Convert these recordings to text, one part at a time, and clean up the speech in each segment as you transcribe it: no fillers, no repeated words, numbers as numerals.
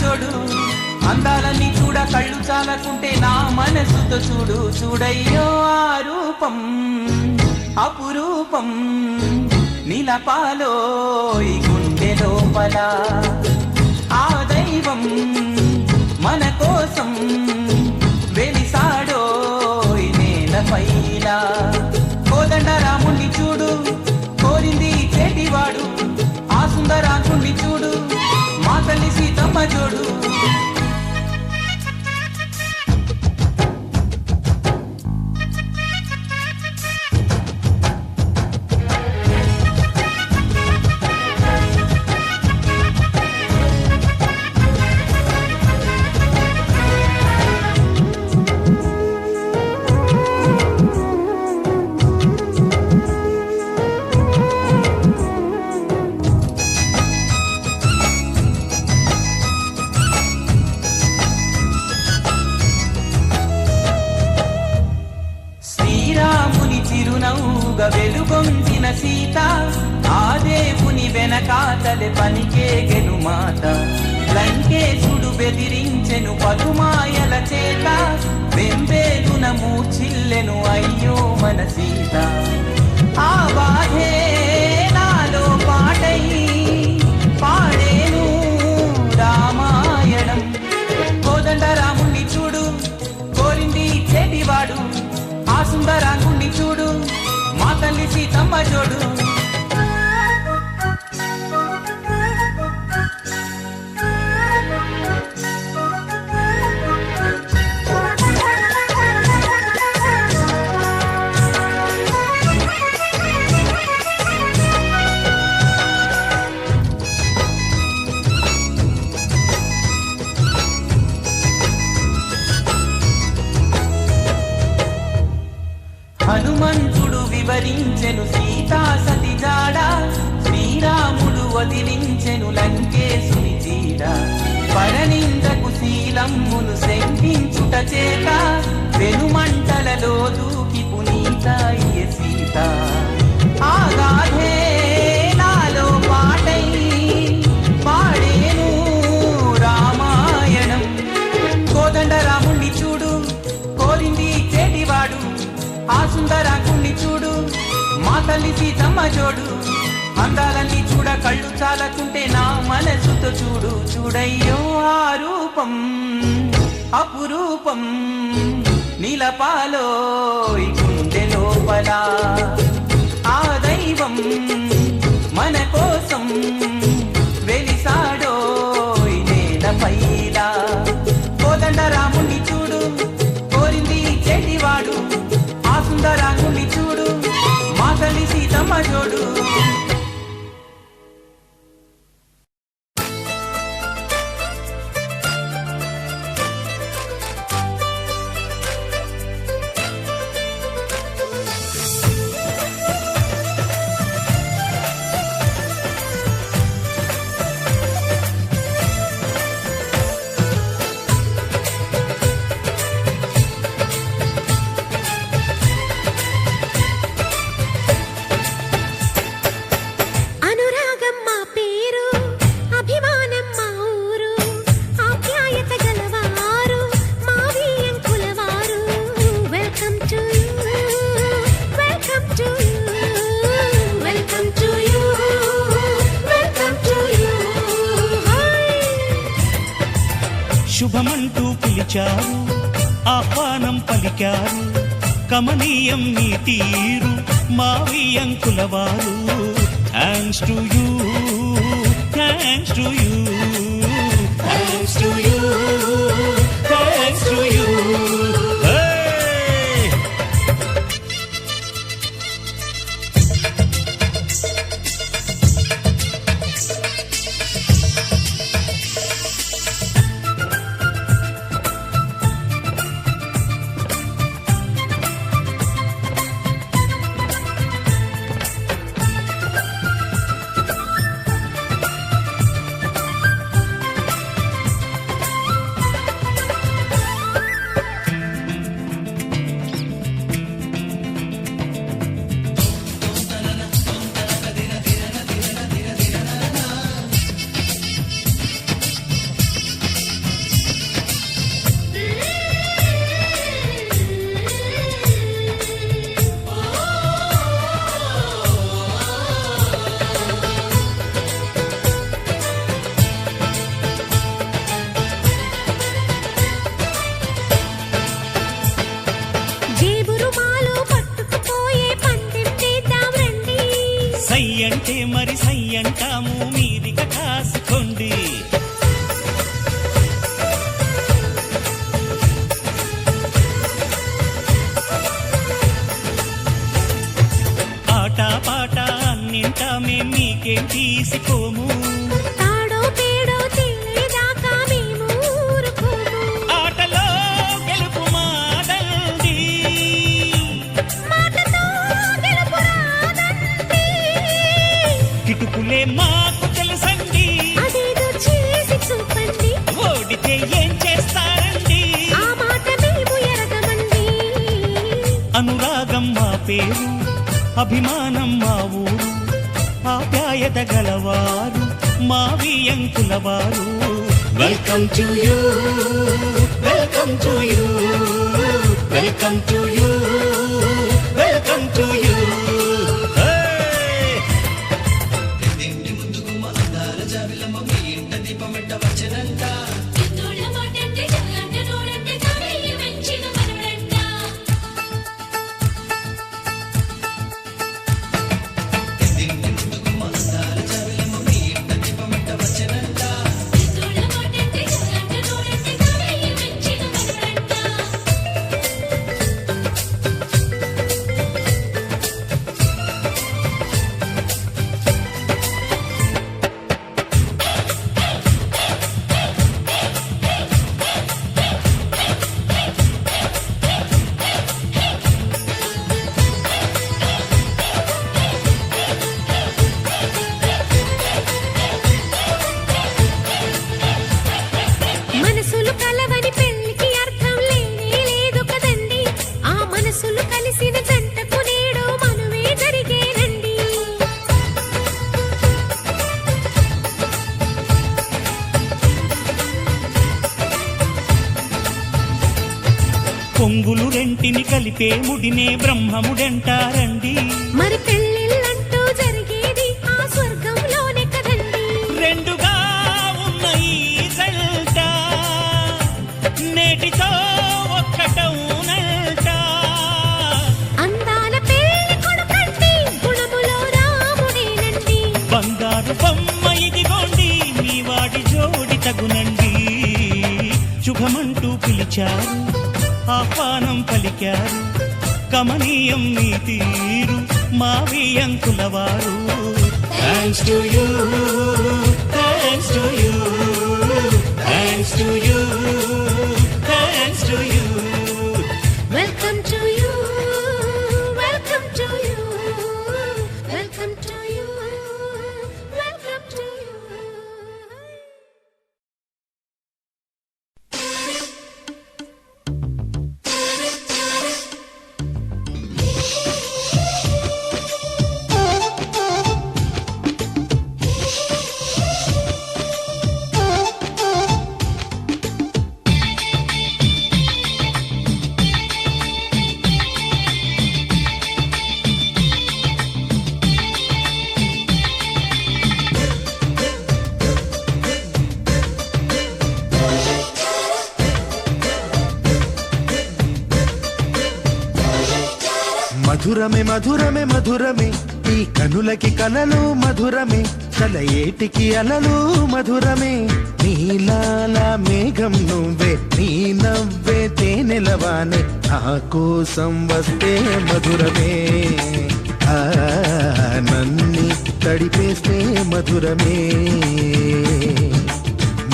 జోడు అందాలన్నీ చూడ కళ్ళు చాలకుంటే నా మనసుతో చూడు చూడయ్యో ఆ రూపం అపురూపం నిలపాలో ఈ గుండె లోపల ఆ దైవం మన కోసం వెలిసాడో ఈ నేలపైన కోదండ రాముణ్ణి చూడు కోరింది చేటివాడు ఆ సుందరాంగుణ్ణి చూడు మా తల్లి సీతమ్మ జోడు చిరునవ్వుగా వెలుగొందిన సీత ఆ దేవుని వెనకాతలే పలికేగెను మాట లంకేశుడు బెదిరించెను పలుమాయల చేత వెంబేలున మూచిల్లెను అయ్యో మన సీత ఆ బాధే నాలో పాటై పాడేను రామాయణం కోదండ రాముణ్ణి చూడు కోరింది చేటివాడు ఆ సుందరాంగుణ్ణి చూడు మా తల్లి సీతమ్మ జోడు హనుమంతుడు వివరించెను సీతా సతి జాడ శ్రీరాముడు వదిలించెను లంకేశుని జీడ పరనిందకు శీలమ్మును శంకించుట చేత వెనుమంటలలో దూకి పునీతాయ సీత ఆ గాధే నాలో పాటై పాడేను రామాయణం కోదండ రాముణ్ణి చూడు కోరింది చేటివాడు ఆ సుందరాంగుణ్ణి చూడు మా తల్లి సీతమ్మ జోడు అందాలన్నీ చూడ కళ్ళు చాలకుంటే నా మనసుతో చూడు చూడయ్యో ఆ రూపం అపురూపం నిలపాలో ఈ గుండె లోపల ఆ దైవం మన కోసం వెలిసాడో ఈ నేలపైన కోదండ రాముణ్ణి చూడు కోరింది చెడివాడు ఆ సుందరాంగుణ్ణి చూడు మా తల్లి సీతమ్మ జోడు శుభమంటూ పిలిచారు ఆహ్వానం పలికారు కమనీయం నీ తీరు మావియంకుల వారు thanks to you thanks to you thanks to you thanks to you మేమంటాము మీరిక కాసుకోండి. ఆట పాట అన్నింటా మేం మీకేం తీసిపోము. తాడో పేడో తెలియదాకా మేము ఊరుకోము. ఆటలో గెలుపు మాదండి, మాటతో గెలుపు రాదండి. కిటుకులే మాకు తెలుసండి. అదేదో చేసి చూపండి, ఓడితే ఏం చేస్తారండి? ఆ మాట మేము ఎరగమండి. అనురాగం మా పేరు, అభిమానం మా ఊరు, ఆప్యాయత గలవారు మా వియంకుల వారు. Welcome to you, welcome to you, welcome to you, welcome to you. ఎన్నోళ్ళ మాటంటే చల్లంట నోరంటే తానయ్య వెంచిన మనవడంట. ఎన్నోళ్ళ మాటంటే చల్లంట నోరంటే తానయ్య వెంచిన మనవడంట. మనసులు కలవని పెళ్లికి అర్థం లేనే లేదు కదండి. ఆ మనసులు కలిసిన జంటకు నేడు మనువే జరిగేనండి. కొంగులు రెంటిని కలిపే ముడినే బ్రహ్మముడంటారండి. మరి పెళ్ళిళ్ళంటూ జరిగేది ఆ స్వర్గంలోనే కదండి. రెండుగా ఉన్న ఈ జంట నేటితో ఒక్కటవునంట. అందాల పెళ్లి కొడుకండి, గుణములో రాముడేనండి. బంగారు బొమ్మ ఇదిగోండి, మీ వాడి జోడి తగునండి. శుభమంటూ పిలిచారు, ఆహ్వానం పలికారు, కమనీయం మీ తీరు మా వియంకుల వారు. Thanks to you, thanks to you, thanks to you, thanks to you. Welcome to you, welcome to you, welcome to you, welcome to you. మధురమే మధురమే మధురమే ఈ కనులకి కలలు మధురమే కల ఏటికి అలలు మధురమే నీలాల మేఘం నువ్వే నీ నవ్వే తేనెలవానే నా కోసం వస్తే మధురమే ఆ నన్ని తడిపేస్తే మధురమే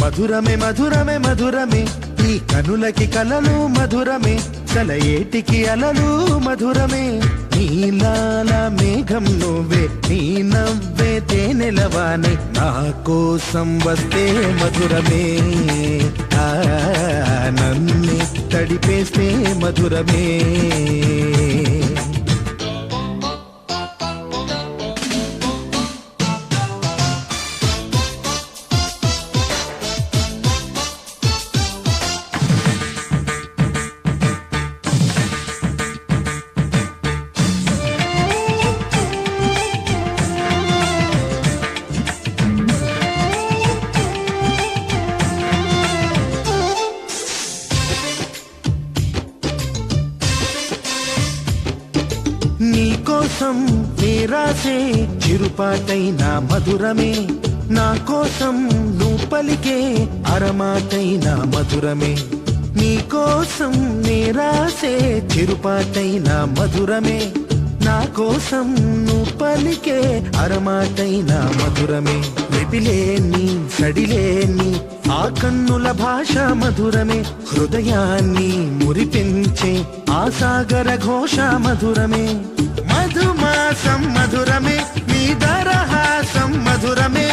మధురమే మధురమే మధురమే ఈ కనులకి కలలు మధురమే కల ఏటికి అలలు మధురమే నీలాల మేఘం నువ్వే నీ నవ్వే తేనెలవానే నా కోసం వస్తే మధురమే ఆ నన్ను తడిపేస్తే మధురమే కోసం నీరాసే చిరుపాటైన మధురమే నా కోసం నువ్వు పలికే అరమాటైన మధురమే నీ కోసం నీరాసే చిరుపాటైన మధురమే నా కోసం నువ్వు పలికే అరమాటైన మధురమే లిపిలేని సడిలేని ఆ కన్నుల భాష మధురమే హృదయాన్ని మురిపించే ఆ సాగర ఘోష మధురమే మధుమాసం మధురమే నీ దరహాసం మధురమే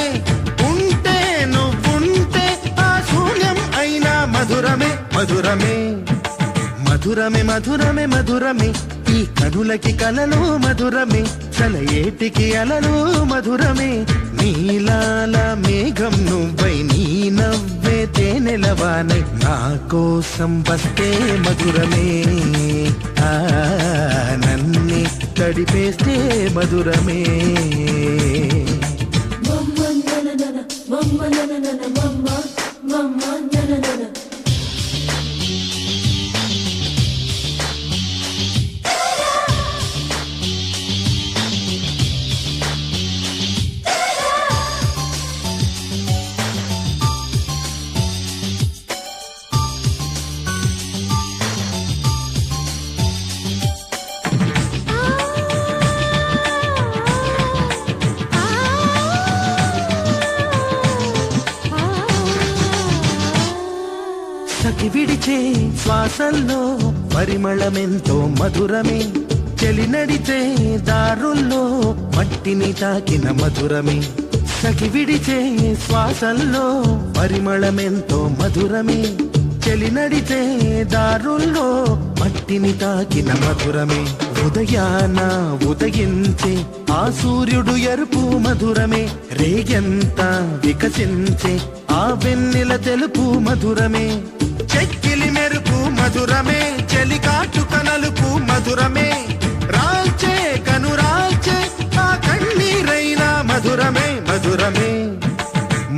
ఉంటే నువ్వుంటే ఆ శూన్యం అయినా మధురమే మధురమే మధురమే మధురమే మధురమే ఈ కనులకి కలలు మధురమే చలయేటికి అలలు మధురమే నీలాల మేఘం నువ్వై నీ నవ్వే తేనెలవానై నా కోసం వస్తే మధురమే ఆ నన్నే తడిపేస్తే మధురమే సఖి విడిచే శ్వాసల్లో పరిమళమెంతో మధురమే చెలి నడిచే దారుల్లో మట్టిని తాకిన మధురమే సఖి విడిచే శ్వాసల్లో పరిమళమెంతో మధురమే చెలి నడిచే దారుల్లో మట్టిని తాకిన మధురమే ఉదయాన ఉదయించే ఆ సూర్యుడు ఎరుపు మధురమే రేగెంత వికసించే ఆ వెన్నెల తెలుపు మధురమే చెక్కిలి మెరుపు మధురమే చెలికాటు కనలుపు మధురమే రాల్చే కనురాల్చే ఆ కన్నీరైన మధురమే మధురమే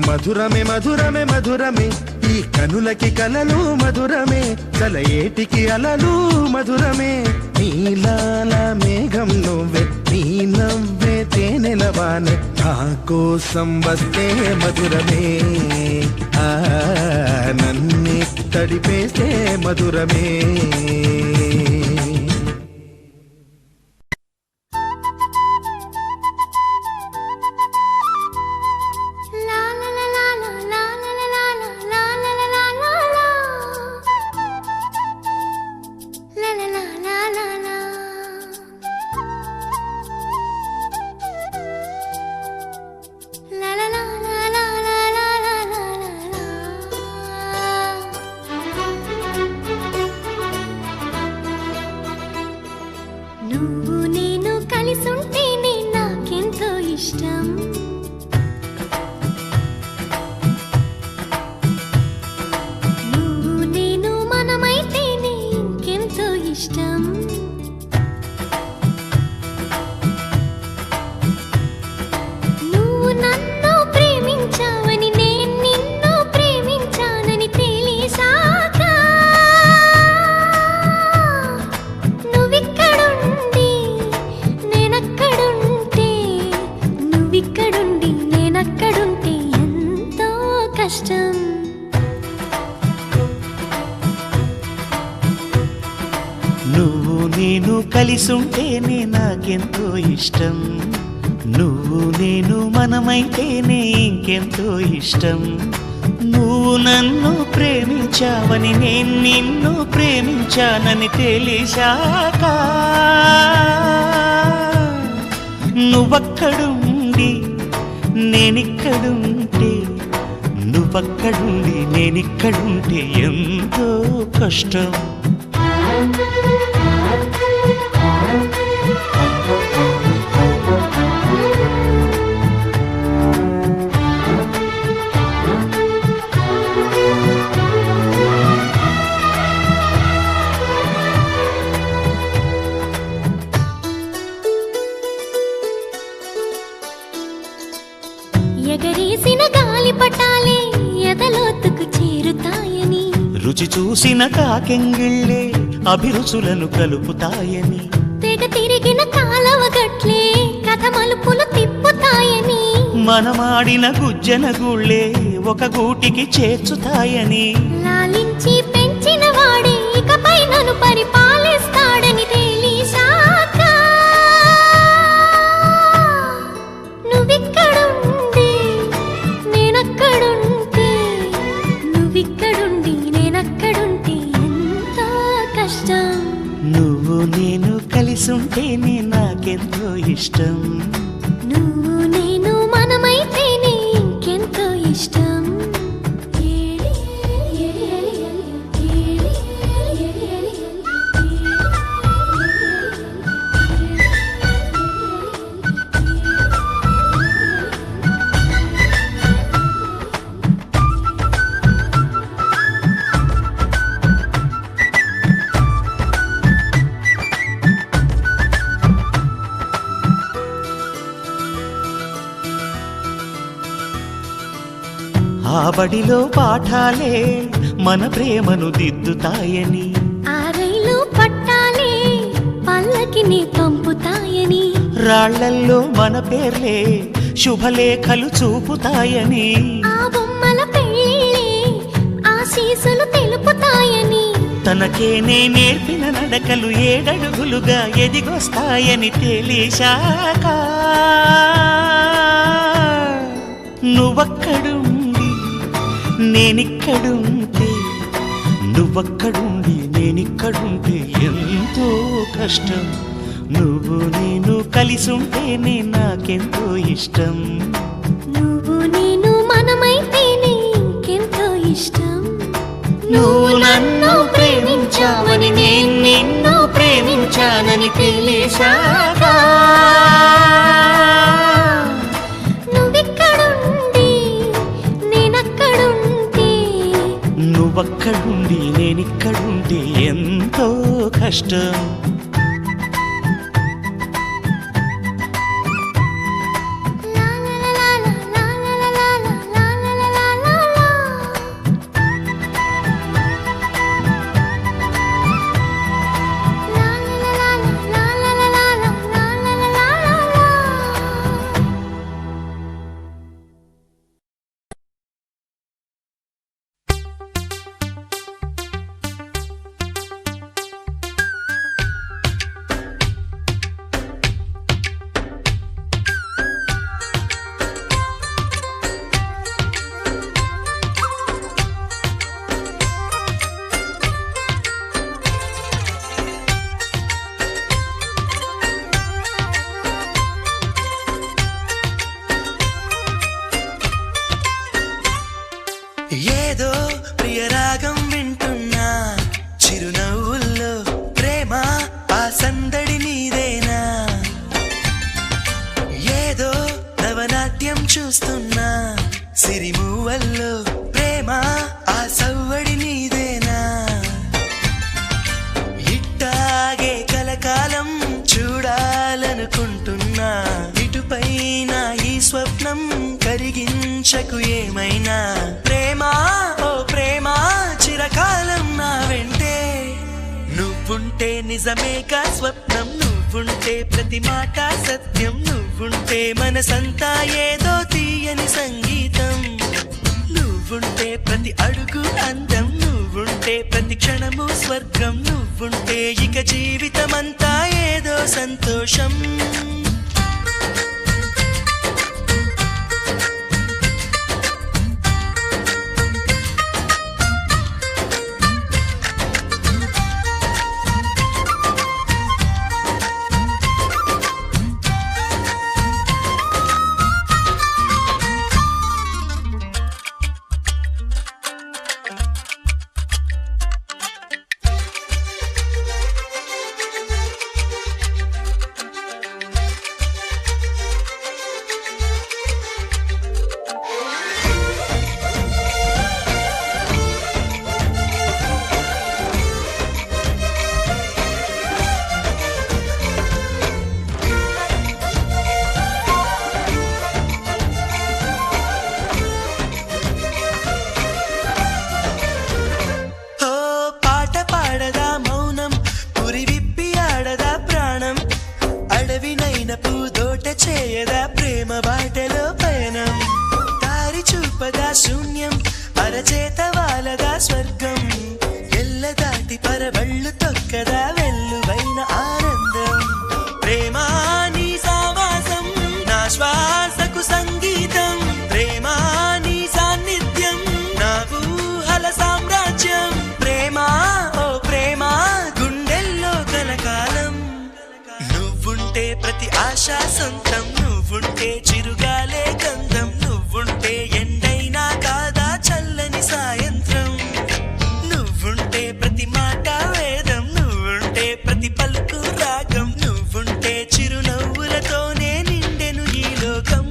మధురమే మధురమే మధురమే ఈ కనులకి కలలు మధురమే చలయేటికి అలలు మధురమే నీలాల మేఘం నువ్వే నీ నవ్వే తేనెలవానే నా కోసం వస్తే మధురమే ఆ నన్నే తడిపేస్తే మధురమే నువ్వు నేను కలిసుంటేనే నాకెంతో ఇష్టం నువ్వు నేను మనమైతేనే ఇంకెంతో ఇష్టం నువ్వు నన్ను ప్రేమించావని నేను నిన్ను ప్రేమించానని తెలిసాక నువ్విక్కడుండి నేనక్కడుంటే ఎంతో కష్టం నువ్వు నేను కలిసుంటేనే నాకెంతో ఇష్టం నువ్వు నేను మనమైతేనే ఇంకెంతో ఇష్టం నువ్వు నన్ను ప్రేమించావని నేను నిన్ను ప్రేమించానని తెలిసాక నువ్వక్కడుండి నేనిక్కడుంటే నువ్వక్కడుండి నేనిక్కడుంటే ఎంతో కష్టం ఎగరేసిన గాలి పటాలే ఎదలోతుకు చేరుతాయని రుచి చూసిన కాకెంగిళ్ళే అభిరుచులను కలుపుతాయని తెగ తిరిగిన కాలవ గట్ల మనమాడిన గుజ్జన గుళ్ళే ఒక గూటికి చేర్చుతాయని లాలించి పెంచిన వాడే ఇకపై నన్ను పరిపాలిస్తాడని తెలిసాక నువ్విక్కడుండి నేనక్కడుంటే నువ్విక్కడుండి నేనక్కడుంటే ఎంత కష్టం. నువ్వు నేను కలిసుంటేనే నాకెంతో ఇష్టం. నువ్వు నేను మనమైతేనే ఇంకెంతో ఇష్టం. ఆ బడిలో పాఠాలే మన ప్రేమను దిద్దుతాయని ఆ రైలు పట్టాలే పల్లకిని పంపుతాయని రాళ్లల్లో మన పేర్లే శుభలేఖలు చూపుతాయని ఆ బొమ్మల పెళ్ళిళ్ళే ఆశీసులు తెలుపుతాయని తనకేనే నేర్పిన నడకలు 7 అడుగులుగా ఎదిగొస్తాయని తెలిసాక నువ్వక్కడుండి నేనిక్కడుంటే నువ్వక్కడుండి నేనిక్కడుంటే ఎంతో కష్టం. నువ్వు నేను కలిసుంటేనే నాకెంతో ఇష్టం. నువ్వు నేను మనమైతేనే ఇంకెంతో ఇష్టం. నువ్వు నన్ను ప్రేమించావని నేను నిన్ను ప్రేమించానని తెలిసాక నువ్విక్కడుండి నేనక్కడుంటే నువ్వక్కడుండి నేనిక్కడుంటే ఎంతో కష్టం. ఏదో ప్రియరాగం వింటున్నా చిరునవ్వుల్లో ప్రేమ ఆ సందడి నీదేనా. ఏదో నవనాట్యం చూస్తున్నా సిరిమూవల్లో ప్రేమ ఆ సవ్వడి నీదేనా. ఇట్టాగే కలకాలం చూడాలనుకుంటున్నా ఇటుపైన ఈ స్వప్నం కరిగించకు ఏమైనా. ప్రేమా ఓ ప్రేమా చిరకాలం నా వెంటే నువ్వుంటే నిజమేగా స్వప్నం. నువ్వుంటే ప్రతి మాట సత్యం. నువ్వుంటే మనసంతా ఏదో తీయని సంగీతం. నువ్వుంటే ప్రతి అడుగు అందం. నువ్వుంటే ప్రతి క్షణము స్వర్గం. నువ్వుంటే ఇక జీవితమంతా ఏదో సంతోషం. అరచేత వాలదా స్వర్గం ఎల్లదాటి పరవళ్ళు తొక్కదా వెల్లువైన ఆనందం ప్రేమ నీ సావాసం నా శ్వాసకు సంగీతం ప్రేమ నీ సాన్నిధ్యం నా ఊహల సామ్రాజ్యం ప్రేమ ఓ ప్రేమ గుండెల్లో కలకాలం నువ్వుంటే ప్రతి ఆశా సొంతం నువ్వుంటే చిరుగాలే గంధం నువ్వుంటే ఎండైనా కాదా చల్లని సాయంత్రం నువ్వుంటే ప్రతి మాట వేదం నువ్వుంటే ప్రతి పలుకు రాగం నువ్వుంటే చిరునవ్వులతోనే నిండెను ఈ లోకం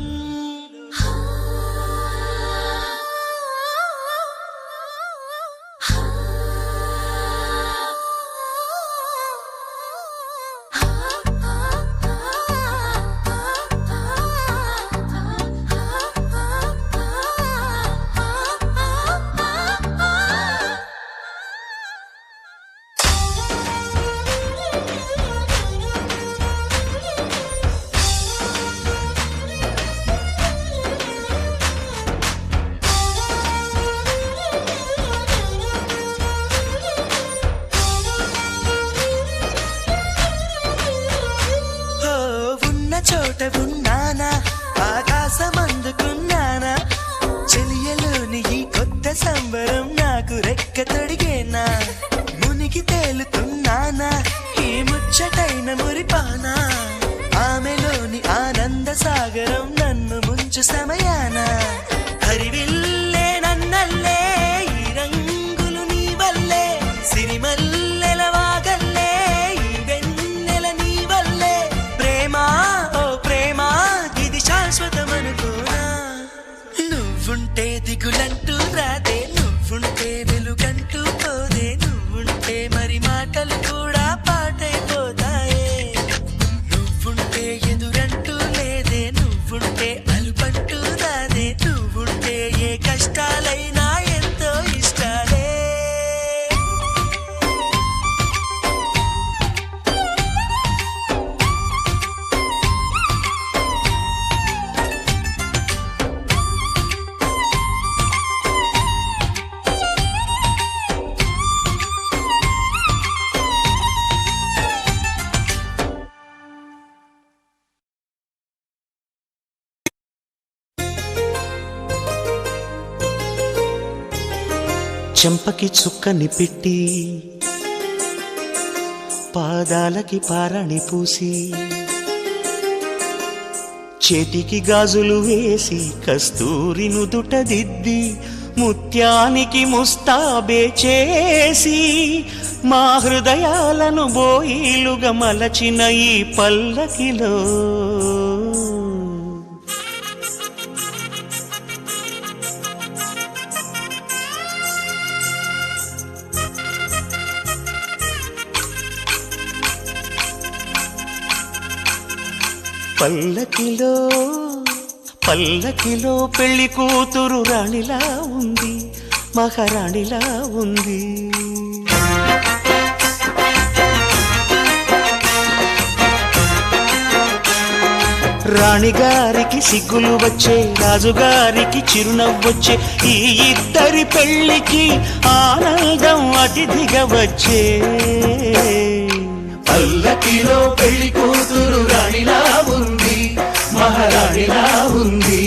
చోట ఉన్నానా ఆకాశం అందుకున్నానా చెలియలోని ఈ కొత్త సంబరం నాకు రెక్క తొడిగేనా మునిగి తేలుతున్నానా ఈ ముచ్చటైన మురిపానా ఆమెలోని ఆనంద సాగరం నన్ను ముంచు సమయాన హరివిల్లే నన్నల్లే ఈ రంగులు నీ వల్లే సిరిమల్లెల వాగల్లే ఈ వెన్నెల నీ వల్లే ప్రేమ శాశ్వతమనుకోనా నువ్వుంటే దిగులంటూ రాదే నువ్వుంటే వెలుగంటూ పోదే నువ్వుంటే మరి మాటలు కూడా పాటైపోతాయే నువ్వుంటే ఎదురంటూ లేదే నువ్వుంటే అలుపంటూ రాదే నువ్వుంటే ఏ కష్టాలైనా ఎంతో ఇష్టాలే చెంపకి చుక్కని పెట్టి పాదాలకి పారాణి పూసి చేతికి గాజులు వేసి కస్తూరి నుదుట దిద్ది ముత్యానికి ముస్తాబే చేసి మా హృదయాలను బోయిలుగా మలచిన ఈ పల్లకిలో పల్లకిలో పల్లకిలో పెళ్లి కూతురు రాణిలా ఉంది మహారాణిలా ఉంది రాణిగారికి సిగ్గులు వచ్చే రాజుగారికి చిరునవ్వొచ్చే ఈ ఇద్దరి పెళ్లికి ఆనందం అతిథిగా వచ్చే పల్లకిలో పెళ్లి కూతురు రాణిలా ఉంది మహారాణిలా ఉంది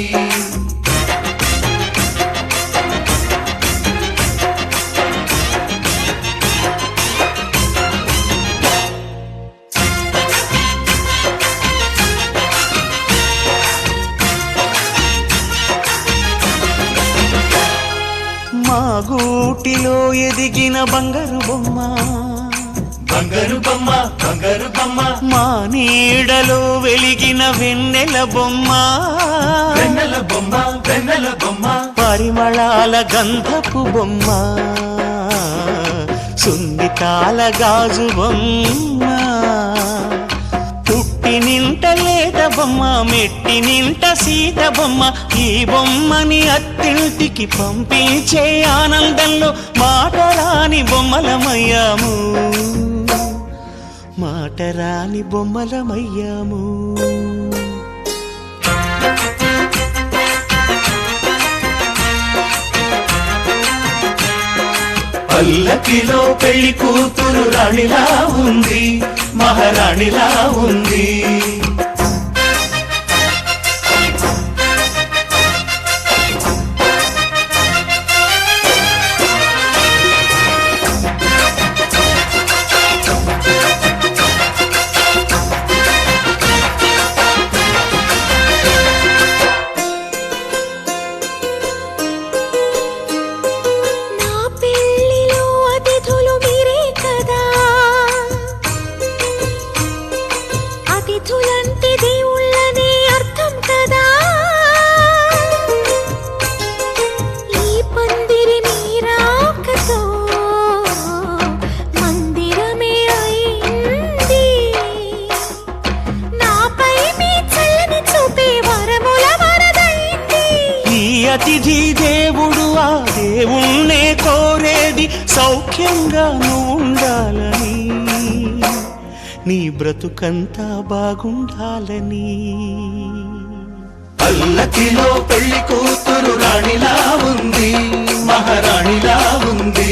మా గూటిలో ఎదిగిన బంగారు బొమ్మ బంగారు బొమ్మ బంగారు బొమ్మ మా నీడలో వెలిగిన వెన్నెల బొమ్మ వెన్నెల బొమ్మ వెన్నెల బొమ్మ పరిమళాల గంధపు బొమ్మ సున్నితాల గాజు బొమ్మ పుట్టి నింట లేత బొమ్మ మెట్టి నింట సీత బొమ్మ ఈ బొమ్మని అత్తింటికి పంపించే ఆనందంలో మాటరాని బొమ్మలమయ్యాము మాటరాని బొమ్మలమయ్యాము పల్లకిలో పెళ్లి కూతురు రాణిలా ఉంది, మహారాణిలా ఉంది. నా పెళ్ళిలో అతిథులు మీరే కదా, అతిథులంటే దేవుళ్ళనే అర్థం కదా. ఈ పందిరి మీరాకతో మందిరమే అయింది. నాపై మీ చల్లని చూపే వరముల వరదైంది. ఈ అతిథి దేవుడు ఆ దేవుణ్ణే కోరేది సౌఖ్యంగా నువ్వు ఉండాలని, నీ బ్రతుకంతా బాగుండాలని. పల్లకిలో పెళ్లి కూతురు రాణిలా ఉంది, మహారాణిలా ఉంది.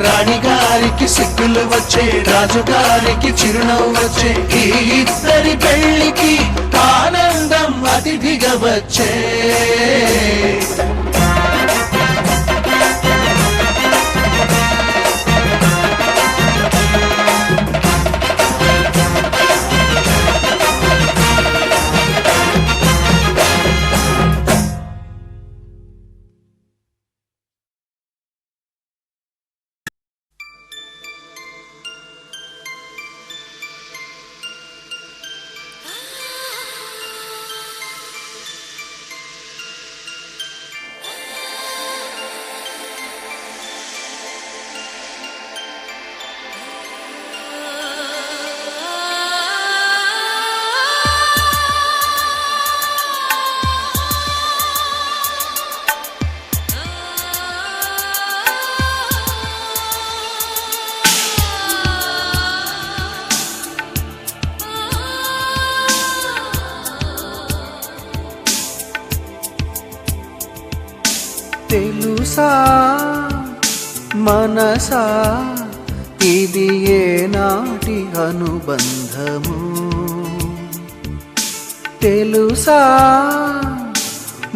రాణిగారికి సిగ్గులు వచ్చే, రాజుగారికి చిరునవ్వు వచ్చే, ఈ ఇద్దరి పెళ్లికి ఆనందం అతిథిగా వచ్చే. తెలుసా మనసా ఇది ఏనాటి అనుబంధము, తెలుసా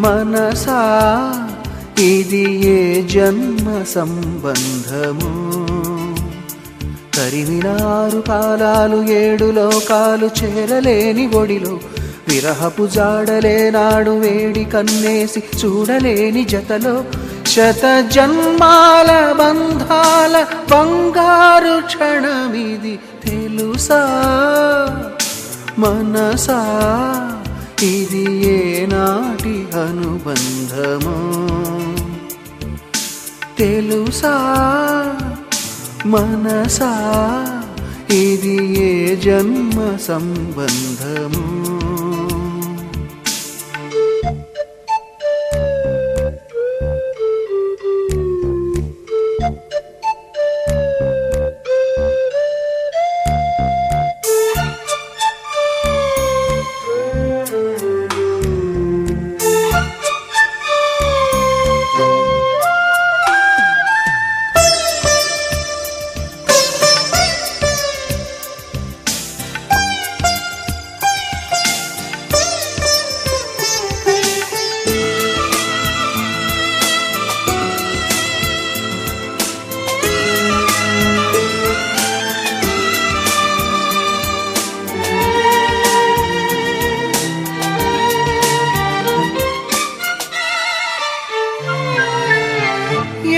మనసా ఇది ఏ జన్మ సంబంధము. తరిమినారు కాలాలు 7 లోకాలు చేరలేని ఒడిలో, విరహపు జాడలే నాడు వేడి కన్నేసి చూడలేని జతలో, శత జన్మాల బంధాల బంగారు క్షణమిది. తెలుసా మనసా ఇది ఏనాటి అనుబంధము, తెలుసా మనసా ఇది ఏ జన్మ సంబంధము.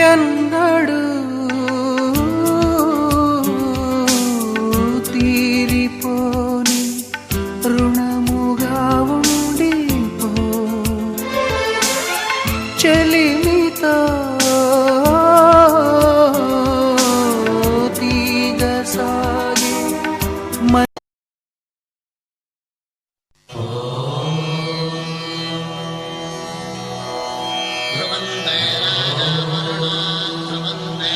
ఎన్నడు తీరిపోని రుణముగా ఉండిపో, చెలిమితో తీగ సాగి ధ్రువందే రాజా వరుణో ధ్రువందే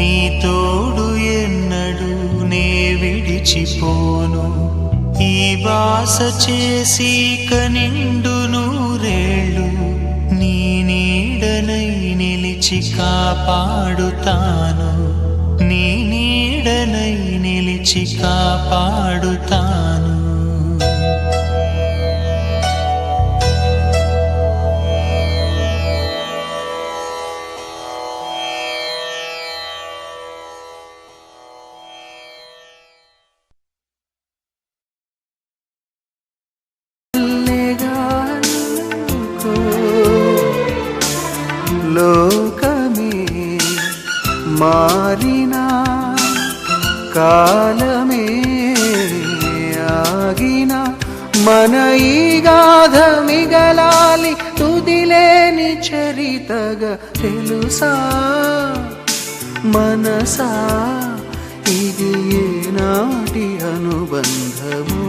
నీ తోడు ఎన్నడు నే విడిచిపోను ఈ బాస చేసి కనిండు నూరేళ్ళు నీ నీడనై నిలిచి కాపాడుతాను నీ నీడనై నిలిచి కాపాడుతాను లోకమే మారినా కాలమే ఆగిన మన ఈ గాథ మిగలాలి తుదిలేని చరితగా తెలుసా మనసా ఇది ఏనాటి అనుబంధము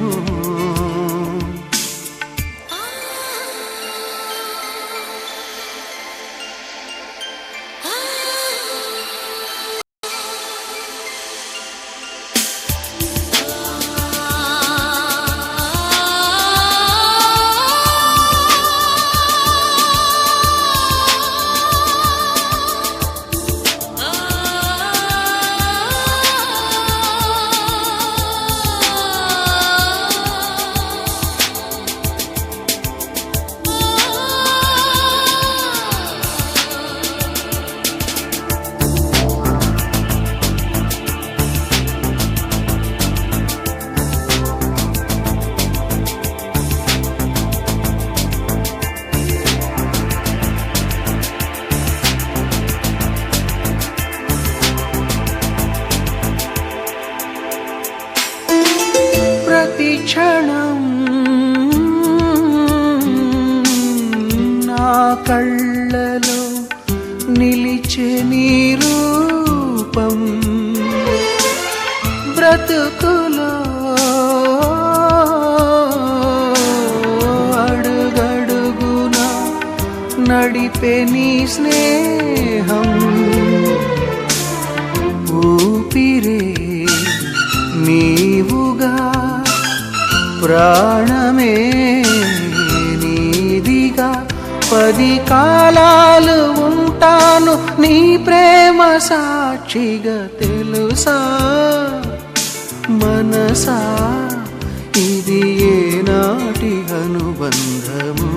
క్షణం నా కళ్ళలో నిలిచే నీ రూపం బ్రతుకులో అడుగడుగున నడిపే నీ స్నేహం ఊపిరే నీవుగా ప్రాణమే నీదిగా 10 కాలాలు ఉంటాను నీ ప్రేమ సాక్షిగా తెలుసా మనసా ఇది ఏనాటి అనుబంధము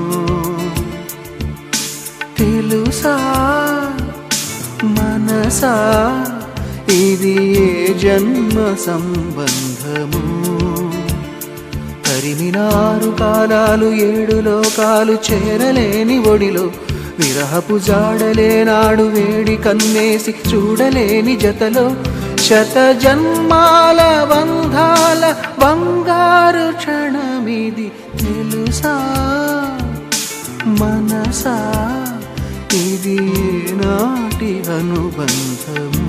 తెలుసా మనసా ఇది ఏ జన్మ సంబంధము తరిమినారు కాలాలు 7 లోకాలు చేరలేని ఒడిలో విరహపు జాడలేనాడు వేడి కన్నేసి చూడలేని జతలో 100 జన్మాల బంధాల బంగారు క్షణమిది తెలుసా మనసా ఇది నాటి అనుబంధము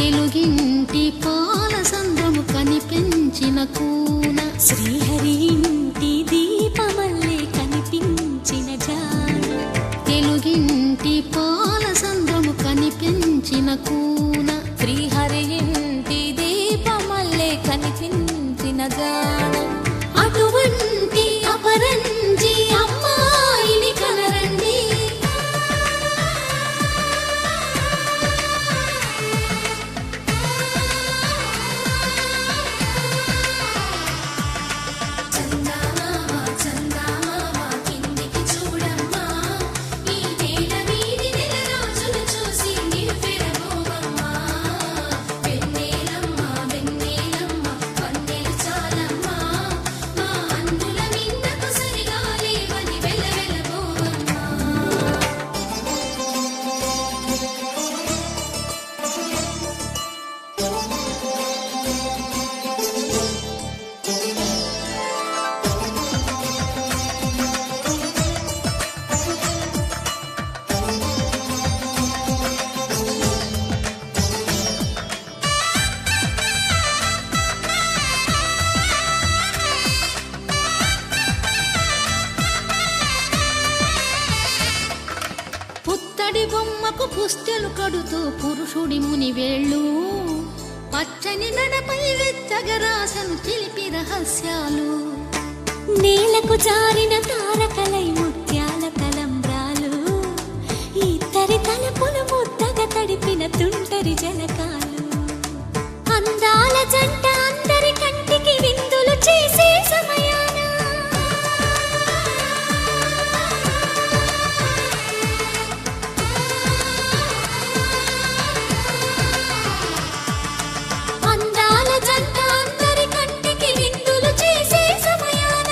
తెలుగింటి పాల సంద్రము కనిపించిన కూన శ్రీహరి ఇంటి దీపమల్లే కనిపించిన జాన తెలుగింటి పాల సంద్రము కనిపించిన కూన శ్రీహరి ఇంటి దీపమల్లే కనిపించిన జాన అటువంటి అపరంజి అమ్మాయిని కనరండి పుత్తడి బొమ్మకు పుస్తెలు కడుతూ పురుషుడి ముని వేళ్ళు పచ్చని నడపై వెచ్చగరాసను చిలిపి రహస్యాలు నేలకు జారిన తారకలై ముత్యాల తలంబ్రాలు ఇద్దరి తలపులు ముద్దగా తడిపిన తుంటరి జలకాలు అందాల జంట అందరి కంటికి విందులు చేసే సమయాన అందాల జంట అందరి కంటికి విందులు చేసే సమయాన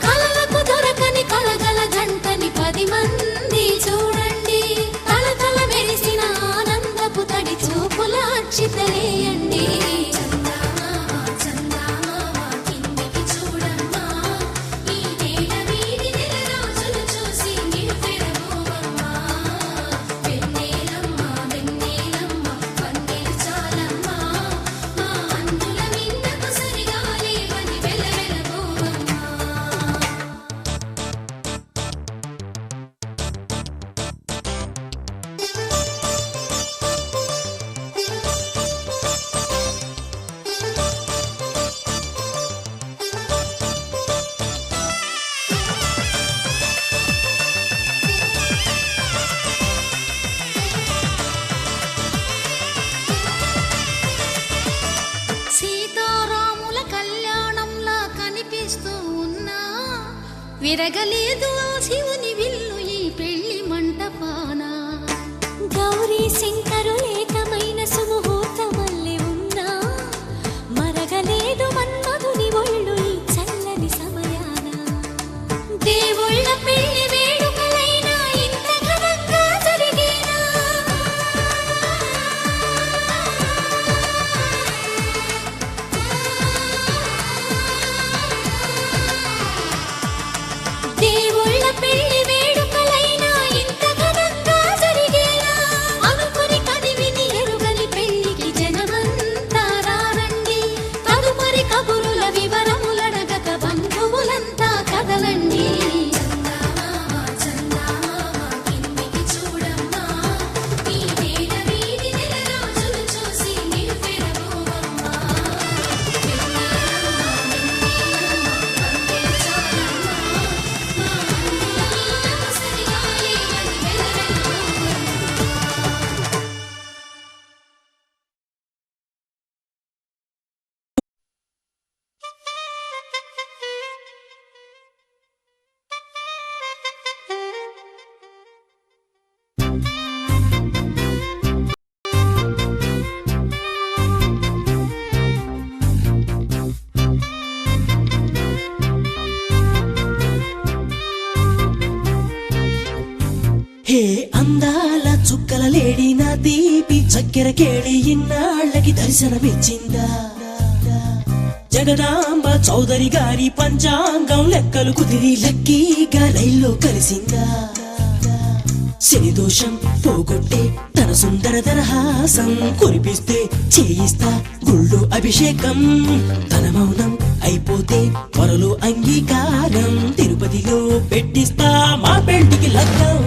కలలకు దొరకని కలగల జంటని 10 మంది చూడండి తలతల మెరిసిన ఆనందపు తడి చూపుల అచ్చితలేయండి సీతారాముల కళ్యాణంలా కనిపిస్తూ ఉన్నా విరగలేదు ఆ శివుని విల్లు ఈ పెళ్లి మంటపాన గౌరీ శంకరులేకమైన సుముహూర్తమల్లె ఉన్నా మరగలేదు మన్మధుని ఒళ్ళు ఈ చల్లని సమయాన దేవుళ్ళ పెళ్లి వేడుకలైనా ఇంత ఘనంగా జరిగేనా దేవుళ్ళ పెళ్లి వేడుకలైనా ఇంత ఘనంగా జరిగేలా అనుకుని కదివిని ఎరుగని పెళ్లికి జనమంతా రారండి తదుపరి కబురుల వివరములడగక బంధువులంతా కదలండి హే అందాల చుక్కల లేడి నా దీపి చక్కెర కేళి ఇన్నాళ్ళకి దర్శనమిచ్చిందా జగదాంబ చౌదరి గారి పంచాంగం లెక్కలు కుదిరి లక్కీగా రైల్లో కలిసిందా శని దోషం పోగొట్టే తన సుందర దరహాసం కురిపిస్తే చేయిస్తా గుళ్ళు అభిషేకం తన మౌనం అయిపోతే త్వరలో అంగీకారం తిరుపతిలో పెట్టిస్తా మా పెంటికి లగ్నం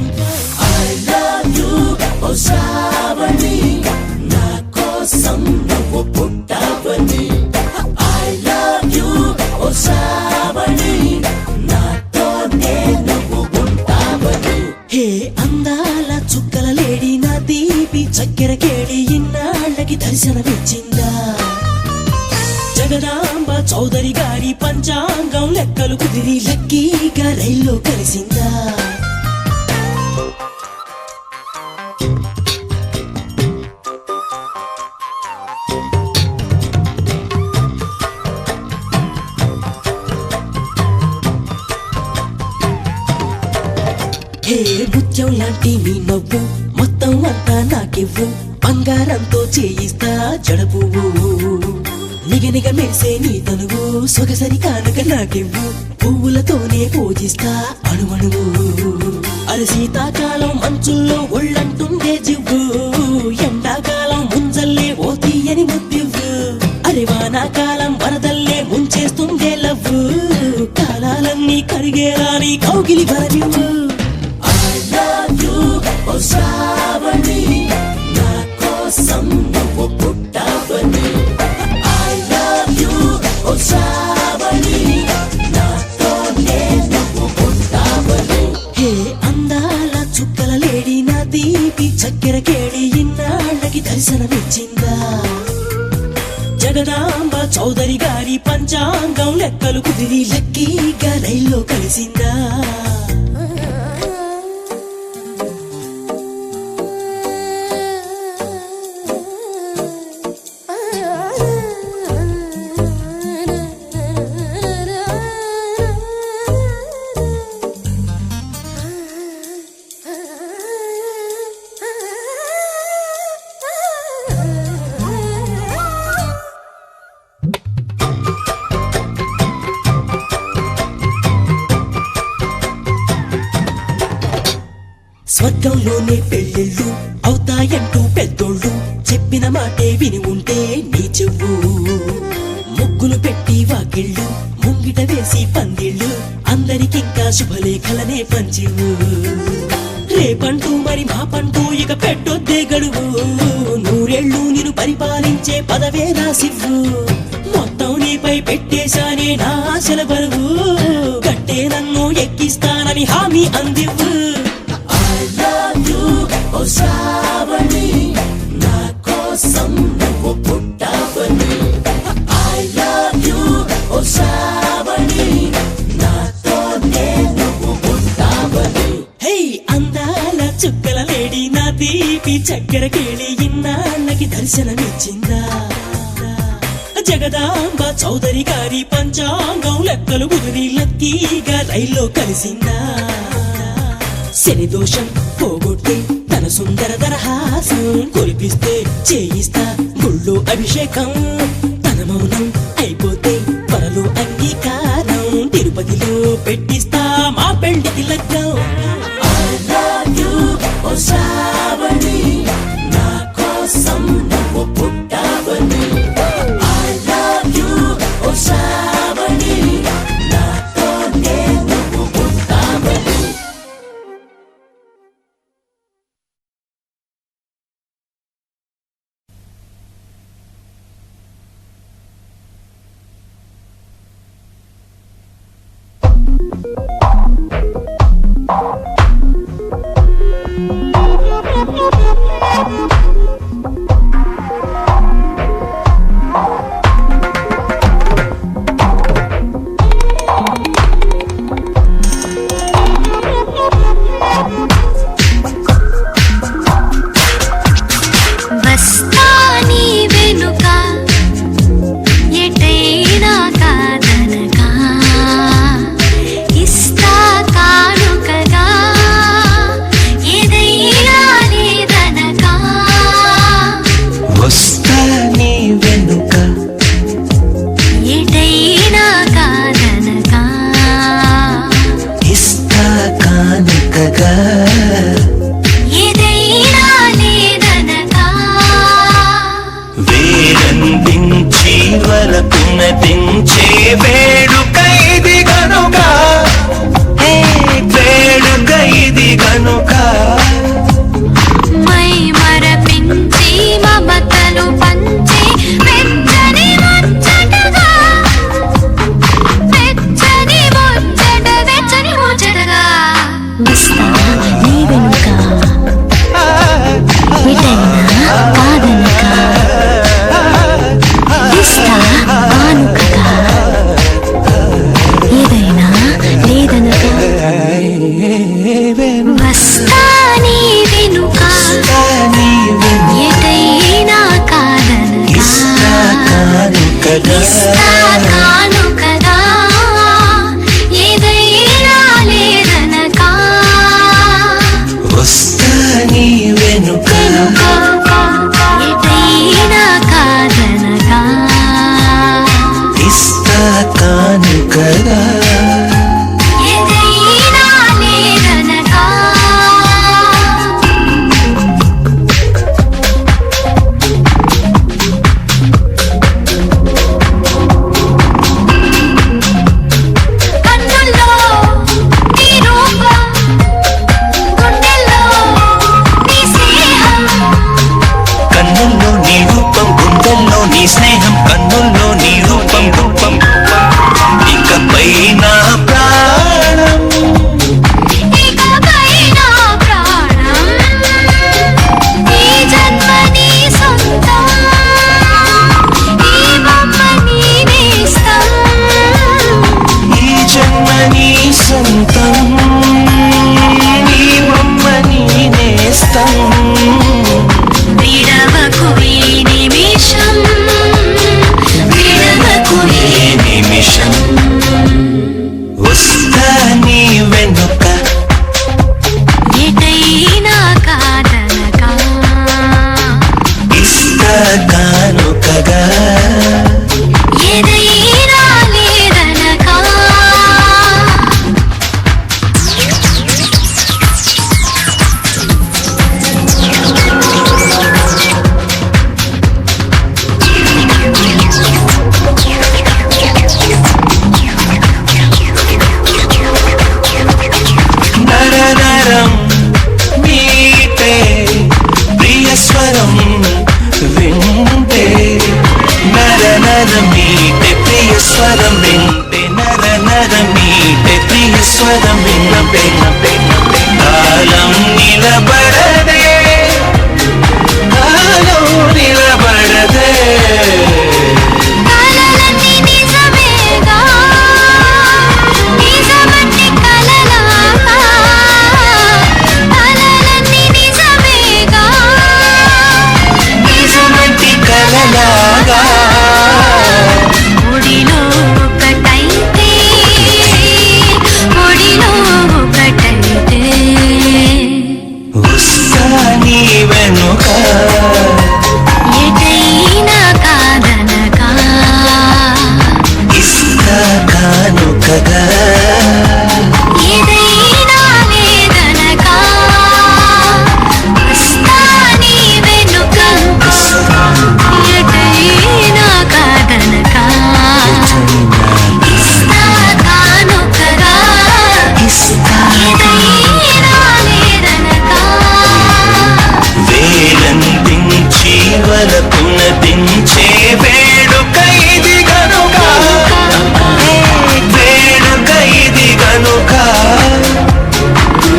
ఐ లవ్ యు ఓ శ్రావణి నా కోసం నువ్వు పుట్టావని ఐ లవ్ యు ఓ శ్రావణి నాతోనే నువ్వు ఉంటావని హే అందాల చుక్కల లేడి నా దీపి చక్కెర కేడి ఇన్నాళ్ళకి దర్శనమిచ్చిందా జగదాంబ చౌదరి గారి పంచాంగం లెక్కలు కుదిరి లక్కీగా రైల్లో కలిసిందా హే ముత్యం లాంటి నీ నవ్వు మొత్తం అంతా నాకివ్వు బంగారంతో చేయిస్తా జడపువ్వు నిగనిగ మెరిసే నీ తనువు సొగసరి కానుక నాకివ్వు పువ్వులతోనే పూజిస్తా అణువణువు అరే శీతాకాలం మంచుల్లో ఒళ్ళంటుందే జివ్వు ఎండాకాలం ముంజల్లే ఓ తీయని ముద్దివ్వు అరే వానాకాలం వరదల్లే ముంచేస్తుందే లవ్వు కాలాలన్నీ కరిగేలా నీ కౌగిలి వరనివ్వు ఓ శ్రావణి నా కోసం నువ్వు పుట్టావని ఐ లవ్ యు ఓ శ్రావణి నాతోనే నువ్వు పుట్టావని హే అందాల చుక్కల లేడి నా దీపి చక్కెర కేడి ఇన్నాళ్ళకి దర్శనమిచ్చిందా జగదాంబ చౌదరి గారి పంచాంగం లెక్కలు కుదిరి లక్కీగా రైల్లో కలిసిందా స్వర్గంలోనే పెళ్ళిళ్ళు అవుతాయంటూ పెద్దోళ్ళు చెప్పిన మాటే విని ఉంటే నీ చెవు ముగ్గులు పెట్టి వాకిళ్ళు ముంగిట వేసి పందిళ్ళు అందరికింకా శుభలేఖలనే పంచివు రేపంటూ మరి మా పంటూ ఇక పెట్టొద్దే గడువు నూరేళ్ళు నిన్ను పరిపాలించే పదవే రాసివ్వు మొత్తం నీపై పెట్టేశానే నా ఆశల బరువు కట్టే నన్ను ఎక్కిస్తానని హామీ అందివ్వు ఓ శ్రావణి నా కోసం నువ్వు పుట్టావని ఐ లవ్ యు ఓ శ్రావణి నాతోనే నువ్వు పుట్టావని హే అందాల చుక్కల లేడి నా దీపి చక్కెర కేళి ఇన్నాళ్ళకి దర్శనమిచ్చిందా జగదాంబ చౌదరి గారి పంచాంగం లెక్కలు కుదిరి లక్కీగా రైల్లో కలిసిందా శని దోషం పోగొట్టి తన సుందర దరహాసం కురిపిస్తే చేయిస్తా గుళ్ళు అభిషేకం తన మౌనం అయిపోతే త్వరలో అంగీకారం తిరుపతిలో పెట్టిస్తా మా పెళ్లికి లగ్నం ఐ లవ్ యు ఓ శ్రావణి నా కోసం నువ్వు పుట్టావని ఐ లవ్ యు ఓ శ్రావణి నాతోనే నువ్వు పుట్టావని బస్తాని వెనుక ఎటైనా కాదనగా ఇస్తా ఉన్నతించే వేడుక ఇది గనుక, వేడుక ఇది గనుక. మై మరపించి మమతలు పంచి వెచ్చని ముచ్చటగా, వెచ్చని ముచ్చట, వెచ్చని ముచ్చటగా వస్తా నీ వెనుక, ఎటైనా కాదనక, ఇస్తా కానుకగా, ఏదైనా లేదనక, వస్తా నీ వెనుక, ఎటైనా కాదనక, ఇస్తా కానుకగా, ఏదైనా లేదనక, వస్తా నీ వెనుక, ఎటైనా కాదనక, ఇస్తా కానుకగా. ఏదైనా లేదనక. కన్నుల్లో నీ రూపం, గుండెల్లో నీ స్నేహం, కన్నుల్లో నీ రూపం, గుండెల్లో నీ స్నేహం, కన్నుల్లో నీ రూపం రూపం, ఇకపై నా ప్రాణం, ఇకపై నా ప్రాణం, ఈ జన్మ నీ సొంతం, ఈ బొమ్మ నీ నేస్తం, ఈ జన్మ నీ సొంతం, ఈ బొమ్మ నీ నేస్తం. విడవకు ఈ నిమిషం, విడవకు ఈ నిమిషం వస్తా నీ వెనుక, ఎటైనా కాదనక, ఇస్తా కానుకగా. ఏదైనా లేదనక. నర నరం మీటే ప్రియస్వరం వింటే, నర నర మీటే ప్రియస్వరం వింటే, నర నర మీటే ప్రియస్వరం వినపే, కాలం నిలబడదే, కాలం నిలబడదే. కలలన్నీ నిజమేగా, నిజమన్ని కలలాగా, కలలన్నీ నిజమేగా, నిజమంటి కలలాగా ఒడిలో ఒకటైతే, ఒడిలో ఒకటైతే, వస్తా నీ వెనుక, ఎటైనా కాదనక, ఇస్తా కానుకగా. ఏదైనా లేదనక, వస్తా నీ వెనుక, ఎటైనా కాదనక, ఇస్తా కానుకగా, ఏదైనా లేదనక. వేలందించి వలపునదించే వేడుక ఇది గనుక, వేడుక ఇది గనుక.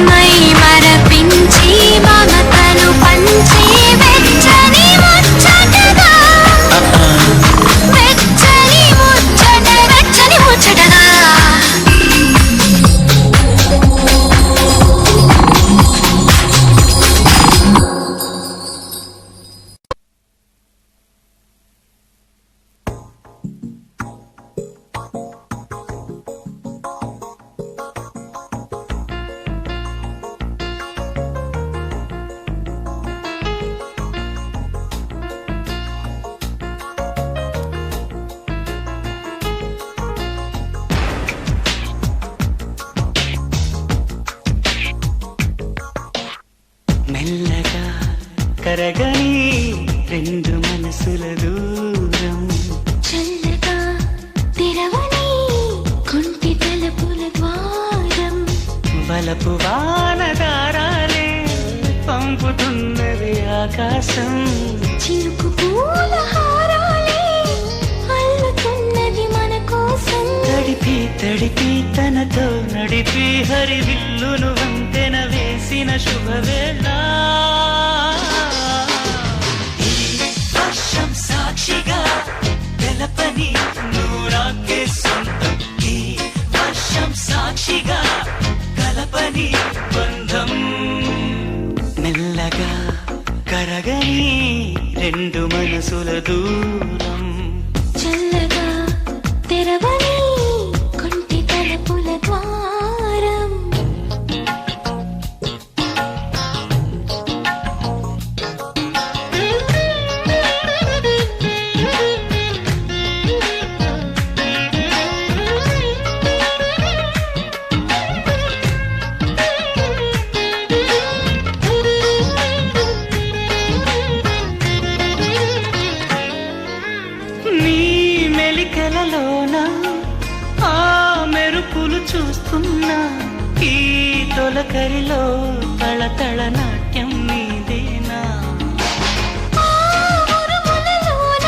మై మరపించి మమతలు పంచి వెచ్చని ముచ్చటగా, వెచ్చని ముచ్చట, వెచ్చని ముచ్చటగా మెల్లగా కరగని రెండు మనసుల దూరం, చల్లగా వలపు వానదారాలే పంపుతున్నది ఆకాశం చిరుకు పూల హారాలే అల్లుతున్నది మన కోసం తడిపి తడిపి తనతో నడిపి హరివిల్లును వంతెన వేసిన శుభవేళ ఈ వర్షం సాక్షిగా తెలపని నూరాకే సొంతం ఈ వర్షం సాక్షిగా కలపని బంధం మెల్లగా కరగని రెండు మనసుల దూరం చల్లగా తెరవని కొంటి తలుపుల ద్వారం నీ మెలికలలోన ఆ మెరుపులు చూస్తున్నా ఈ తొలకరిలో తళతళ నాట్యం నీదేనా ఆ ఉరుములలోన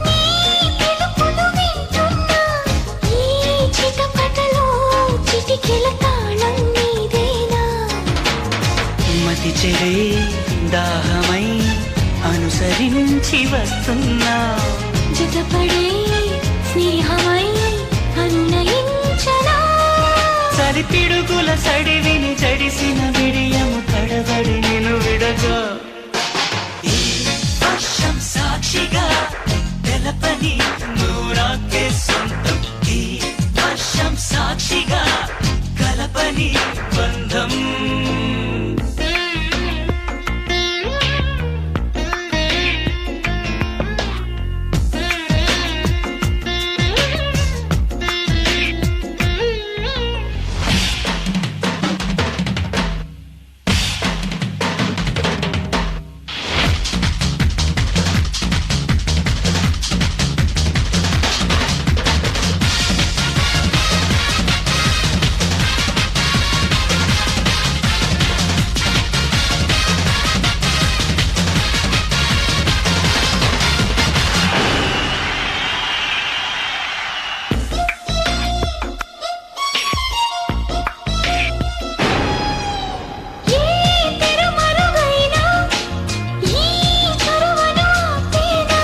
నీ పిలుపులు వింటున్నా ఈ చిటపటలో చిటికెల తాళం నీదేనా మతి చెడే దాహమై అనుసరించి వస్తున్నా జతపడే స్నేహమై అన్నయించనా చలి పిడుగుల సడివిని జడిసిన విడియము తడబడి నిన్ను విడగా ఈ వర్షం సాక్షిగా తెలపని నూరాకే సొంతం ఈ వర్షం సాక్షిగా కలపని బంధం ఏ తెరుమరుగైనా ఈ చరువను ఆపేనా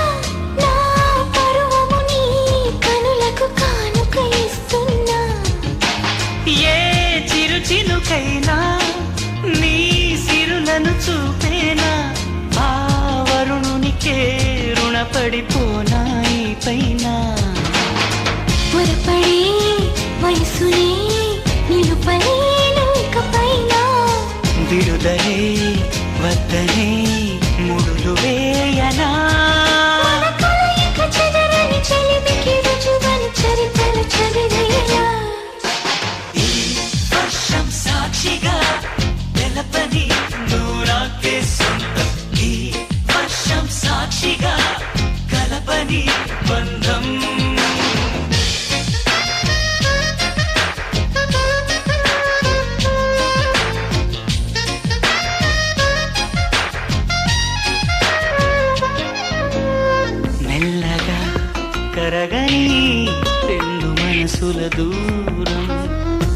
నా పరువము నీ కనులకు కానుక ఇస్తున్నా ఏ చిరు చినుకైనా నీ సిరులను చూపేనా ఆ వరుణునికే రుణపడిపోనా ఈ పైన పొరపడే వయసునే నిలుపలేను ఇకపైన విడుదలే వద్దనే ముడులు వేయనా మన కలయిక చెదరని చెలిమికి రుజువని చరితలు చదివేలా ఈ వర్షం సాక్షిగా తెలపని నూరాకే సొంతం ఈ వర్షం సాక్షిగా కలపని బంధం మెల్లగా కరగని రెండు మనసుల దూరం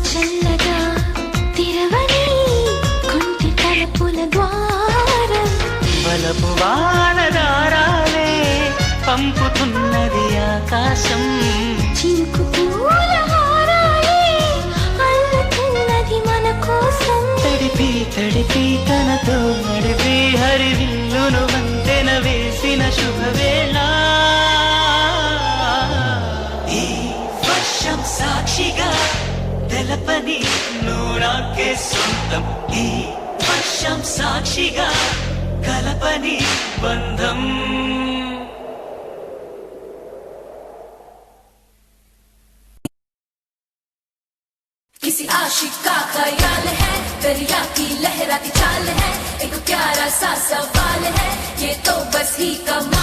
చల్లగా తెరవని కొంటి తలుపుల ద్వారం వలపు వానదారాలే పంపుతున్నది ఆకాశం చినుకు పూల హారాలే అల్లుతున్నది మన కోసం తడిపి తడిపి తనతో నడిపి హరివిల్లును వంతెన వేసిన శుభవేళ ఈ వర్షం సాక్షిగా తెలపని నూరాకే సొంతం ఈ వర్షం సాక్షిగా కలపని బంధం किसी आशिक का ख्याल है दरिया की लहराती चाल है एक प्यारा सा सवाल है ये तो बस ही कम